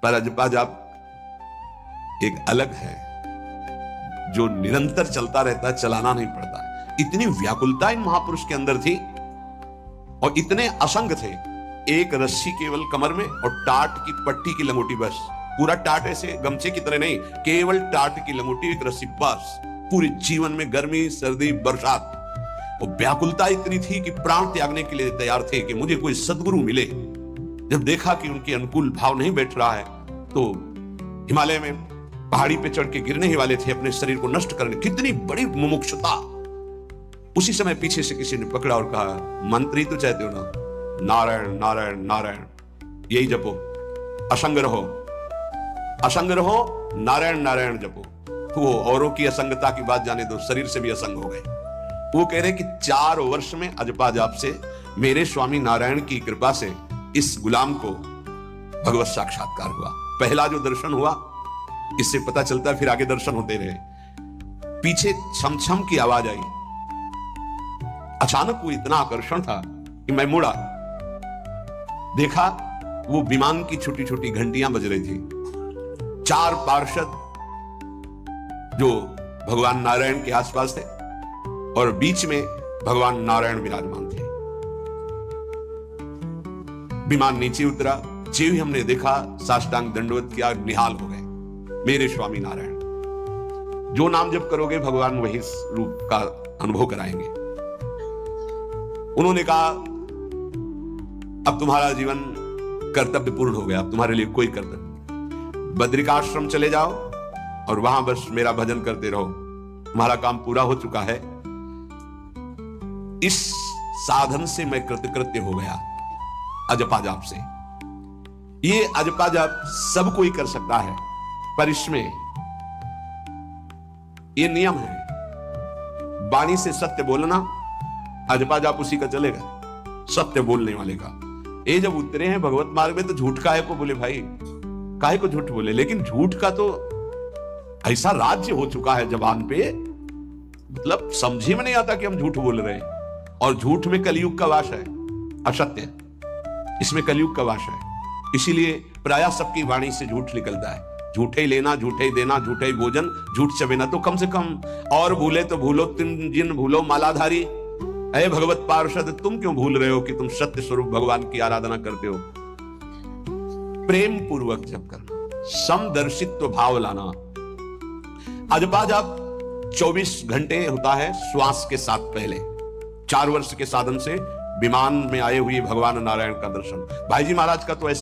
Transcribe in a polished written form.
पर अजपा जाप एक अलग है, जो निरंतर चलता रहता है, चलाना नहीं पड़ता। इतनी व्याकुलता इन महापुरुष के अंदर थी और इतने असंग थे। एक रस्सी केवल कमर में और टाट की पट्टी की लंगोटी, बस। पूरा टाट ऐसे गमछे की तरह नहीं, केवल टाट की लंगोटी, एक रस्सी, बस। पूरे जीवन में गर्मी, सर्दी, बरसात। और व्याकुलता इतनी थी कि प्राण त्यागने के लिए तैयार थे कि मुझे कोई सद्गुरु मिले। जब देखा कि उनके अनुकूल भाव नहीं बैठ रहा है तो हिमालय में पहाड़ी पे चढ़ के गिरने ही वाले थे अपने शरीर को नष्ट करने। कितनी बड़ी मुमुक्षुता। उसी समय पीछे से किसी ने पकड़ा और कहा, मंत्री तो चाहते हो ना, नारायण नारायण नारायण, यही जपो, असंग रहो, असंग रहो, नारायण नारायण जपो। तो वो औरों की असंगता की बात जाने दो, शरीर से भी असंग हो गए। वो कह रहे कि 4 वर्ष में अजपा जाप से मेरे स्वामी नारायण की कृपा से इस गुलाम को भगवत साक्षात्कार हुआ। पहला जो दर्शन हुआ, इससे पता चलता है फिर आगे दर्शन होते रहे। पीछे छम छम की आवाज आई। अचानक वो इतना आकर्षण था कि मैं मुड़ा, देखा वो विमान की छोटी छोटी घंटियां बज रही थी। 4 पार्षद जो भगवान नारायण के आसपास थे और बीच में भगवान नारायण विराजमान थे। विमान नीचे उतरा, जो ही हमने देखा साष्टांग दंडवत किया, निहाल हो गए। मेरे स्वामी नारायण, जो नाम जप करोगे भगवान वही रूप का अनुभव कराएंगे। उन्होंने कहा, अब तुम्हारा जीवन कर्तव्य पूर्ण हो गया, अब तुम्हारे लिए कोई कर्तव्य। बद्रिकाश्रम चले जाओ और वहां बस मेरा भजन करते रहो, तुम्हारा काम पूरा हो चुका है। इस साधन से मैं कृतकृत्य हो गया, अजपा जाप से। ये अजपा जाप सब कोई कर सकता है, पर इसमें ये नियम है, वाणी से सत्य बोलना। अजपा जाप उसी का चलेगा, सत्य बोलने वाले का। ये जब उतरे हैं भगवत मार्ग में तो झूठ काहे को बोले भाई, काहे को झूठ बोले। लेकिन झूठ का तो ऐसा राज्य हो चुका है जबान पे, मतलब समझी में नहीं आता कि हम झूठ बोल रहे हैं। और झूठ में कलयुग का वास है, असत्य, इसमें कलयुग का वास है। इसीलिए प्रायः सबकी वाणी से झूठ निकलता है। झूठे ही लेना, झूठे ही देना, झूठे ही भोजन, झूठ चबेना। तो कम से कम और भूले तो भूलो, तुम जिन भूलो मालाधारी। अरे भगवत पार्षद, तुम क्यों भूल रहे हो कि तुम सत्य स्वरूप भगवान की आराधना करते हो। प्रेम पूर्वक जप करना, समदर्शित्व भाव लाना। अजपा जाप 24 घंटे होता है श्वास के साथ। पहले 4 वर्ष के साधन से विमान में आए हुए भगवान नारायण का दर्शन। भाई जी महाराज का तो ऐसे